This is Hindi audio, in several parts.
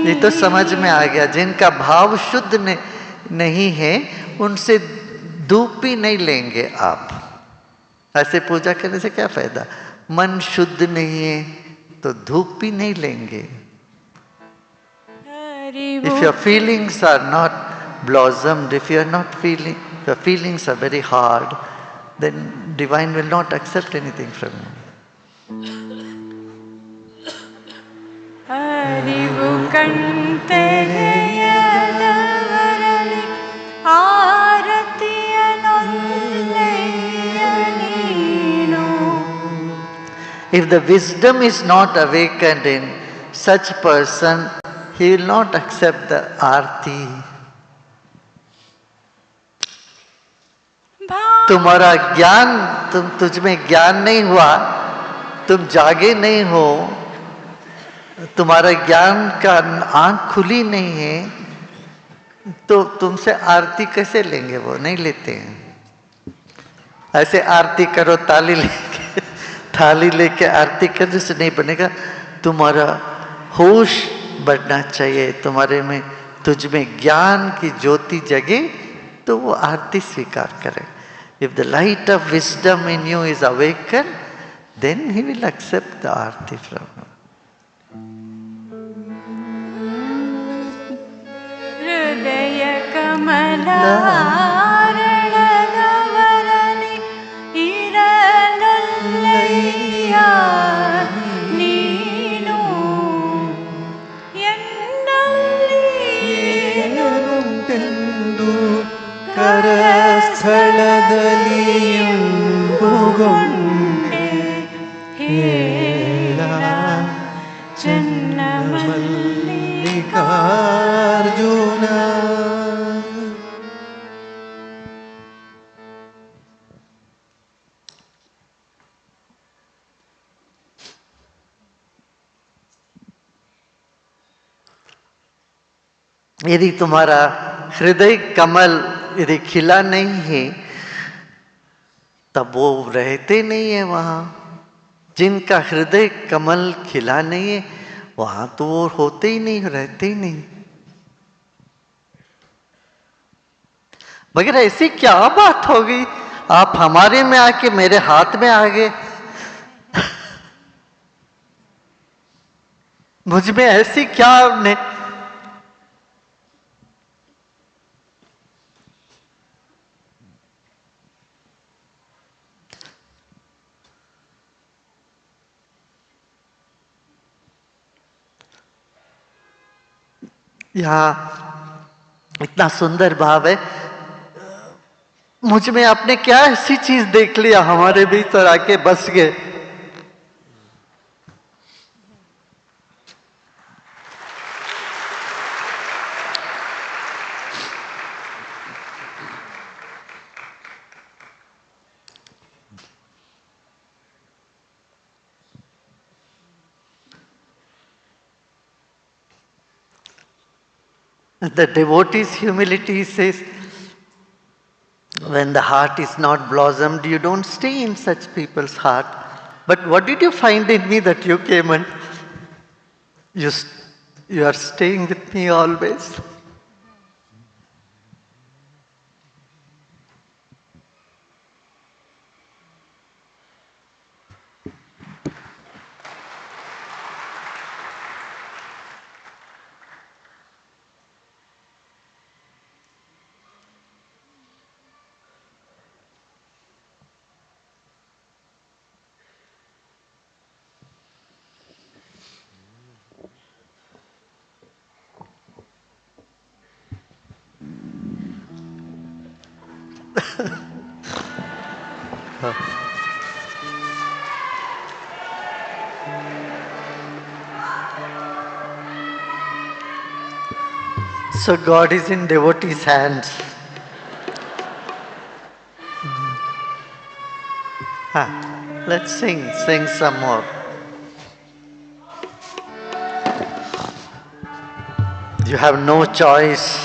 ये तो समझ में आ गया। जिनका भाव शुद्ध नहीं है उनसे धूप भी नहीं लेंगे आप। ऐसे पूजा करने से क्या फायदा? मन शुद्ध नहीं है तो धूप भी नहीं लेंगे। If your feelings are not blossomed, if you are not feeling, your feelings are very hard, then divine will not accept anything from you. Arivu kanteyayavarali aratiyanollayanino. If the wisdom is not awakened in such person, he will not accept the arti. तुम्हारा ज्ञान, तुझ में ज्ञान नहीं हुआ, तुम जागे नहीं हो, तुम्हारा ज्ञान का आंख खुली नहीं है, तो तुमसे आरती कैसे लेंगे? वो नहीं लेते हैं। ऐसे आरती करो थाली लेके आरती करने से नहीं बनेगा। तुम्हारा होश बढ़ना चाहिए, तुम्हारे में तुझ में ज्ञान की ज्योति जगे तो वो आरती स्वीकार करे। If the light of wisdom in you is awakened, then he will accept the arti from you. Hridaya kamalaranavarali iralollayya neenu ennalli ಏನನುಂಟೆಂದು ಕರಸ್ಥಳದಲ್ಲಿಯುಂಬುಗೊಂಡೆ ಹೇಳ ಚನ್ನಮಲ್ಲಿಕಾರ್ಜುನ. यदि तुम्हारा हृदय कमल यदि खिला नहीं है तब वो रहते नहीं है वहां। जिनका हृदय कमल खिला नहीं है वहां तो वो होते ही नहीं, रहते ही नहीं। मगर ऐसी क्या बात हो गई, आप हमारे में आके मेरे हाथ में आ गए। मुझ में ऐसी क्या आपने? यहाँ इतना सुंदर भाव है, मुझ में आपने क्या ऐसी चीज देख लिया, हमारे भीतर आके बस गए। The devotee's humility says, when the heart is not blossomed, you don't stay in such people's heart. But what did you find in me that you came and you are staying with me always? So God is in devotees' hands. Let's sing some more. You have no choice.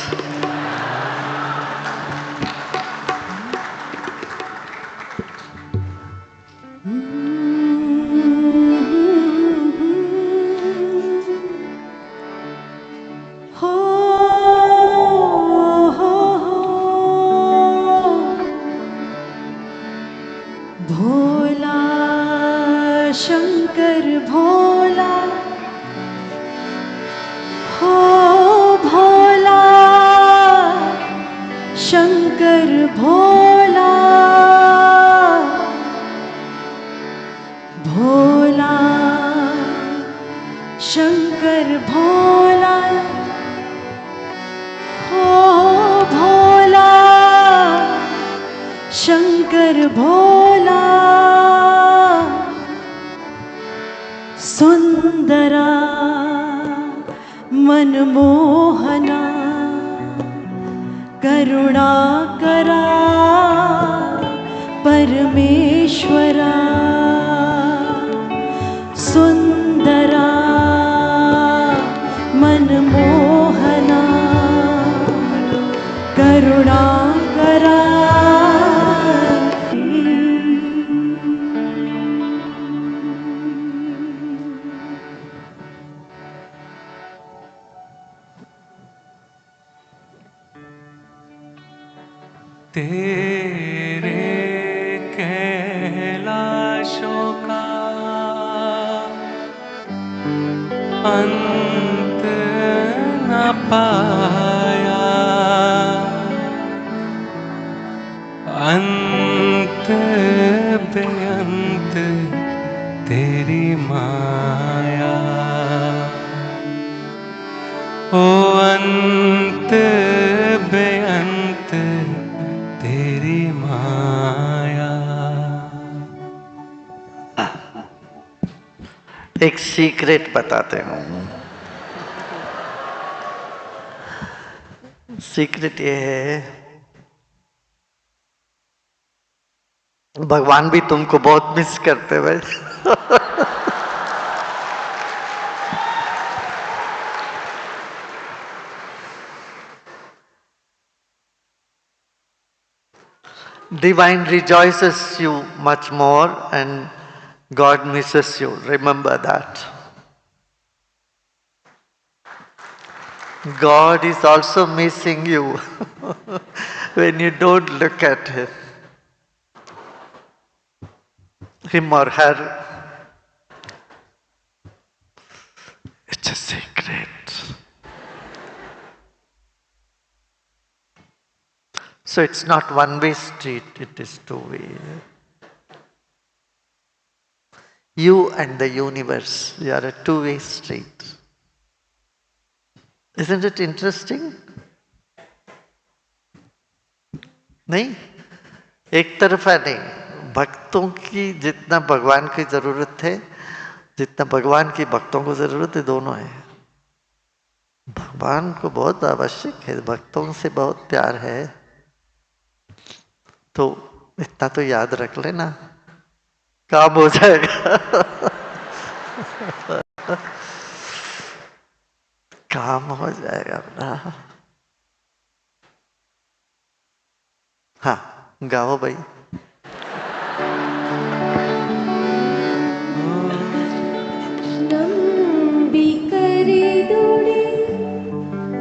Shankar Bhola हो भोला शंकर भोला भोला शंकर भोला हो भोला शंकर भोला सुंदरा मनमोहना करुणाकरा परमेश्वरा सुंदरा मनमोहना करुणाकरा तेरे कैलाशों का अंत न पाया, अंत बेअंत तेरी माया, ओ अंत बेअंत तेरी माया। एक सीक्रेट बताते हूँ। सीक्रेट ये है, भगवान भी तुमको बहुत मिस करते हैं। Divine rejoices you much more and God misses you. Remember that. God is also missing you when you don't look at him or her. It's a secret. So it's not one-way street, it is two-way. You and the universe, you are a two-way street. Isn't it interesting? नहीं, एक तरफा नहीं। भक्तों की जितना भगवान की जरूरत है, जितना भगवान की भक्तों को जरूरत है, दोनों है। भगवान को बहुत आवश्यक है, भक्तों से बहुत प्यार है, तो इतना तो याद रख लेना, काम हो जाएगा। काम हो जाएगा अपना। हाँ, गाओ भाई।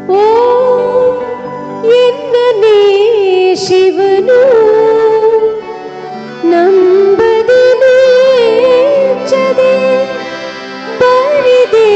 ओ ಎನ್ನನೇ ಶಿವನು ನಂಬದಿನೇ ಚದೆ ಬರಿದೆ